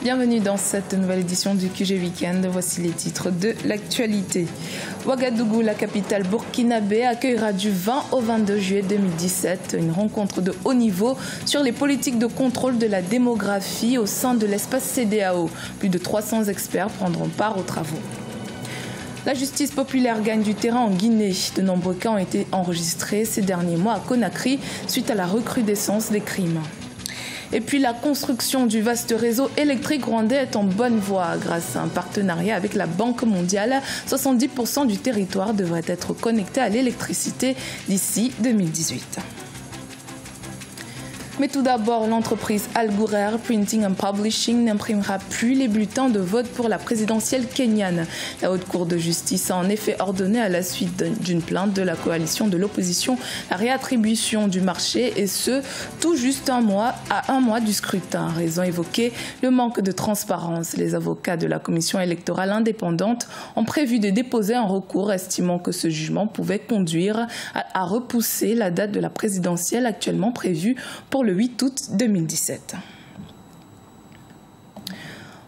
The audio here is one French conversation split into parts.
Bienvenue dans cette nouvelle édition du QG Weekend. Voici les titres de l'actualité. Ouagadougou, la capitale burkinabé, accueillera du 20 au 22 juillet 2017 une rencontre de haut niveau sur les politiques de contrôle de la démographie au sein de l'espace CEDEAO. Plus de 300 experts prendront part aux travaux. La justice populaire gagne du terrain en Guinée. De nombreux cas ont été enregistrés ces derniers mois à Conakry suite à la recrudescence des crimes. Et puis la construction du vaste réseau électrique rwandais est en bonne voie. Grâce à un partenariat avec la Banque mondiale, 70% du territoire devrait être connecté à l'électricité d'ici 2018. Mais tout d'abord, l'entreprise Al Ghurair Printing and Publishing n'imprimera plus les bulletins de vote pour la présidentielle kenyane. La Haute Cour de justice a en effet ordonné à la suite d'une plainte de la coalition de l'opposition la réattribution du marché et ce, tout juste un mois du scrutin. Raison évoquée, le manque de transparence. Les avocats de la commission électorale indépendante ont prévu de déposer un recours estimant que ce jugement pouvait conduire à repousser la date de la présidentielle actuellement prévue pour le 8 août 2017.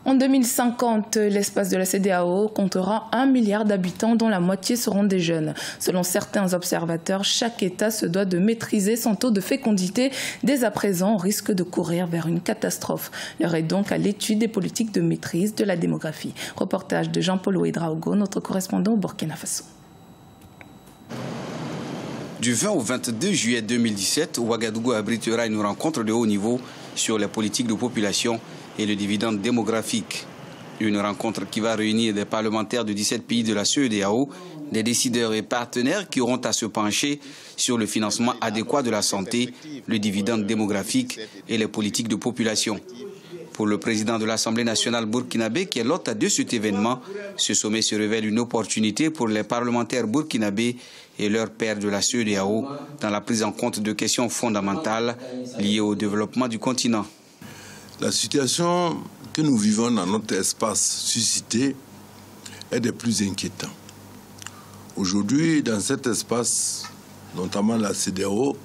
En 2050, l'espace de la CEDEAO comptera 1 milliard d'habitants dont la moitié seront des jeunes. Selon certains observateurs, chaque État se doit de maîtriser son taux de fécondité. Dès à présent, on risque de courir vers une catastrophe. L'heure est donc à l'étude des politiques de maîtrise de la démographie. Reportage de Jean-Paul Ouedraogo, notre correspondant au Burkina Faso. Du 20 au 22 juillet 2017, Ouagadougou abritera une rencontre de haut niveau sur les politiques de population et le dividende démographique. Une rencontre qui va réunir des parlementaires de 17 pays de la CEDEAO, des décideurs et partenaires qui auront à se pencher sur le financement adéquat de la santé, le dividende démographique et les politiques de population. Pour le président de l'Assemblée nationale burkinabé, qui est l'hôte de cet événement, ce sommet se révèle une opportunité pour les parlementaires burkinabés et leurs pairs de la CEDEAO dans la prise en compte de questions fondamentales liées au développement du continent. La situation que nous vivons dans notre espace suscité est des plus inquiétants. Aujourd'hui, dans cet espace, notamment la CEDEAO,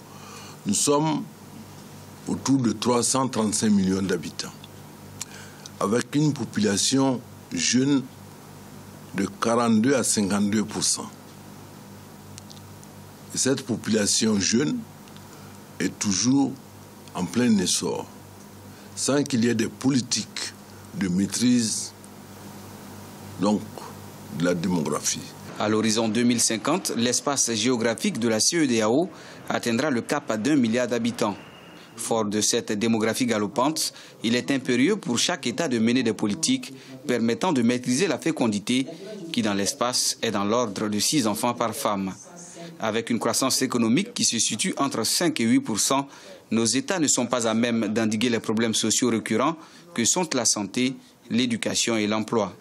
nous sommes autour de 335 millions d'habitants, avec une population jeune de 42 à 52%. Et cette population jeune est toujours en plein essor, sans qu'il y ait des politiques de maîtrise donc, de la démographie. À l'horizon 2050, l'espace géographique de la CEDEAO atteindra le cap à d'1 milliard d'habitants. Fort de cette démographie galopante, il est impérieux pour chaque État de mener des politiques permettant de maîtriser la fécondité qui, dans l'espace, est dans l'ordre de 6 enfants par femme. Avec une croissance économique qui se situe entre 5 et 8%, nos États ne sont pas à même d'endiguer les problèmes sociaux récurrents que sont la santé, l'éducation et l'emploi.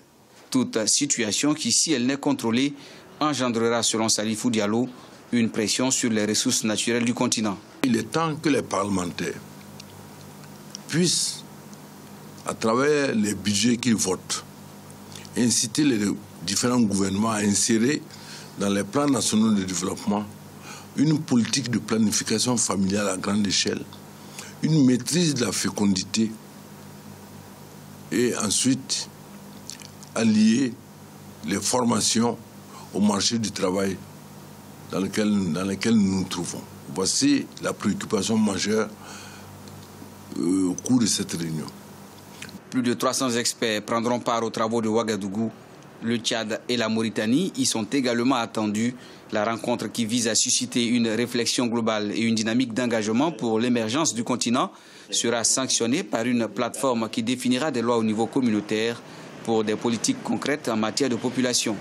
Toute situation qui, si elle n'est contrôlée, engendrera, selon Salifou Diallo, une pression sur les ressources naturelles du continent. Il est temps que les parlementaires puissent, à travers les budgets qu'ils votent, inciter les différents gouvernements à insérer dans les plans nationaux de développement une politique de planification familiale à grande échelle, une maîtrise de la fécondité et ensuite allier les formations au marché du travail dans lequel nous nous trouvons. Voici la préoccupation majeure au cours de cette réunion. Plus de 300 experts prendront part aux travaux de Ouagadougou. Le Tchad et la Mauritanie y sont également attendus. La rencontre qui vise à susciter une réflexion globale et une dynamique d'engagement pour l'émergence du continent sera sanctionnée par une plateforme qui définira des lois au niveau communautaire pour des politiques concrètes en matière de population.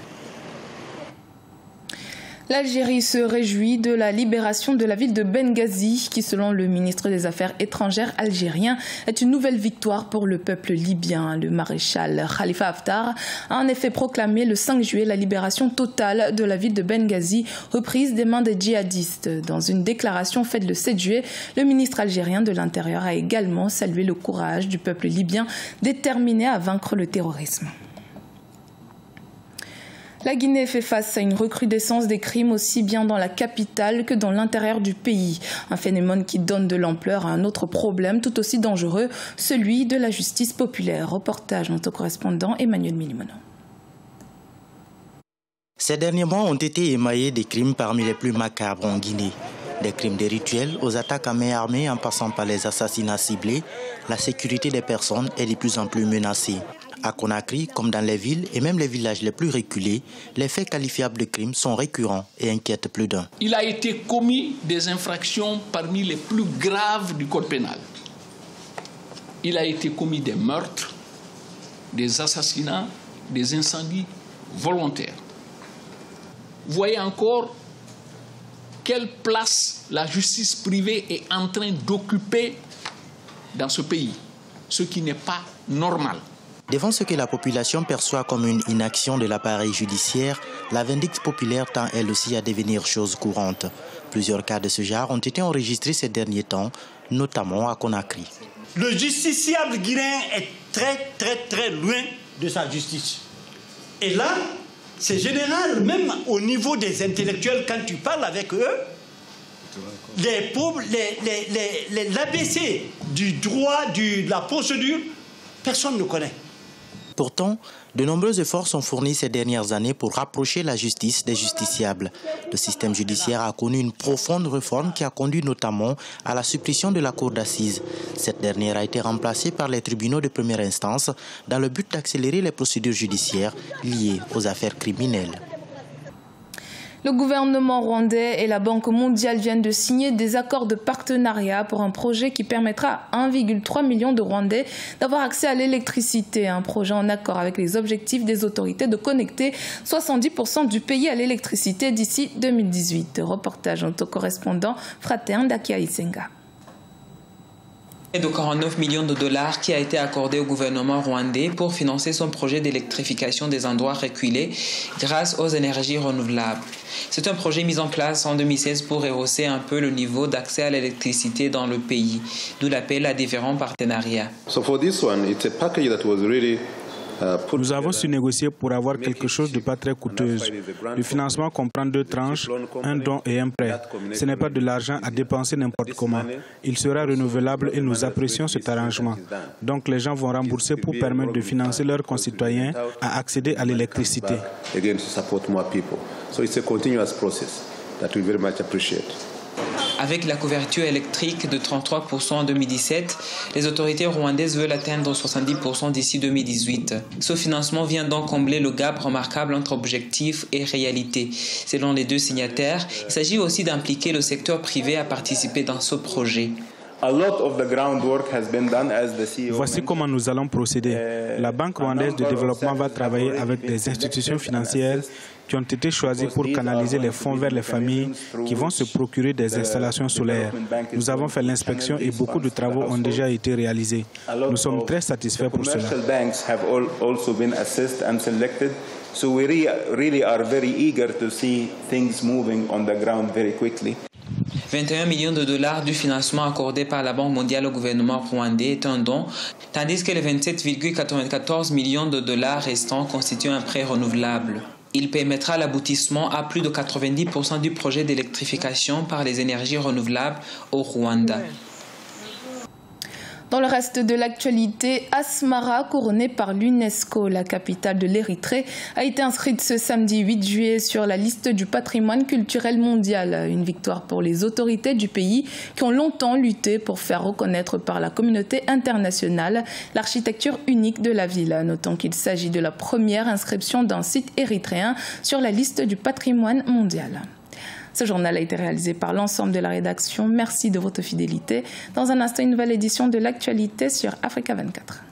L'Algérie se réjouit de la libération de la ville de Benghazi, qui, selon le ministre des Affaires étrangères algérien, est une nouvelle victoire pour le peuple libyen. Le maréchal Khalifa Haftar a en effet proclamé le 5 juillet la libération totale de la ville de Benghazi, reprise des mains des djihadistes. Dans une déclaration faite le 7 juillet, le ministre algérien de l'Intérieur a également salué le courage du peuple libyen déterminé à vaincre le terrorisme. La Guinée fait face à une recrudescence des crimes aussi bien dans la capitale que dans l'intérieur du pays. Un phénomène qui donne de l'ampleur à un autre problème tout aussi dangereux, celui de la justice populaire. Reportage de notre correspondant Emmanuel Milimono. Ces derniers mois ont été émaillés des crimes parmi les plus macabres en Guinée. Des crimes de rituels aux attaques à main armée en passant par les assassinats ciblés, la sécurité des personnes est de plus en plus menacée. À Conakry, comme dans les villes et même les villages les plus reculés, les faits qualifiables de crimes sont récurrents et inquiètent plus d'un. Il a été commis des infractions parmi les plus graves du code pénal. Il a été commis des meurtres, des assassinats, des incendies volontaires. Vous voyez encore quelle place la justice privée est en train d'occuper dans ce pays, ce qui n'est pas normal. Devant ce que la population perçoit comme une inaction de l'appareil judiciaire, la vindicte populaire tend elle aussi à devenir chose courante. Plusieurs cas de ce genre ont été enregistrés ces derniers temps, notamment à Conakry. Le justiciable guinéen est très loin de sa justice. Et là, c'est général, même au niveau des intellectuels, quand tu parles avec eux, l'ABC du droit, de la procédure, personne ne connaît. Pourtant, de nombreux efforts sont fournis ces dernières années pour rapprocher la justice des justiciables. Le système judiciaire a connu une profonde réforme qui a conduit notamment à la suppression de la cour d'assises. Cette dernière a été remplacée par les tribunaux de première instance dans le but d'accélérer les procédures judiciaires liées aux affaires criminelles. Le gouvernement rwandais et la Banque mondiale viennent de signer des accords de partenariat pour un projet qui permettra à 1,3 million de Rwandais d'avoir accès à l'électricité. Un projet en accord avec les objectifs des autorités de connecter 70% du pays à l'électricité d'ici 2018. Reportage de notre correspondant Fraterne Dakia Isenga. De 49 millions de dollars qui a été accordé au gouvernement rwandais pour financer son projet d'électrification des endroits reculés grâce aux énergies renouvelables. C'est un projet mis en place en 2016 pour rehausser un peu le niveau d'accès à l'électricité dans le pays, d'où l'appel à différents partenariats. Nous avons su négocier pour avoir quelque chose de pas très coûteux. Le financement comprend 2 tranches, un don et un prêt. Ce n'est pas de l'argent à dépenser n'importe comment. Il sera renouvelable et nous apprécions cet arrangement. Donc les gens vont rembourser pour permettre de financer leurs concitoyens à accéder à l'électricité. Avec la couverture électrique de 33% en 2017, les autorités rwandaises veulent atteindre 70% d'ici 2018. Ce financement vient donc combler le gap remarquable entre objectifs et réalité. Selon les 2 signataires, il s'agit aussi d'impliquer le secteur privé à participer dans ce projet. Voici comment nous allons procéder. La Banque rwandaise de développement va travailler avec des institutions financières qui ont été choisies pour canaliser les fonds vers les familles qui vont se procurer des installations solaires. Nous avons fait l'inspection et beaucoup de travaux ont déjà été réalisés. Nous sommes très satisfaits pour cela. So we really are very eager to see things moving on the ground very quickly. 21 millions de dollars du financement accordé par la Banque mondiale au gouvernement rwandais est un don, tandis que les 27,94 millions de dollars restants constituent un prêt renouvelable. Il permettra l'aboutissement à plus de 90% du projet d'électrification par les énergies renouvelables au Rwanda. Dans le reste de l'actualité, Asmara, couronnée par l'UNESCO, la capitale de l'Érythrée, a été inscrite ce samedi 8 juillet sur la liste du patrimoine culturel mondial. Une victoire pour les autorités du pays qui ont longtemps lutté pour faire reconnaître par la communauté internationale l'architecture unique de la ville. Notons qu'il s'agit de la première inscription d'un site érythréen sur la liste du patrimoine mondial. Ce journal a été réalisé par l'ensemble de la rédaction. Merci de votre fidélité. Dans un instant, une nouvelle édition de l'actualité sur Africa 24.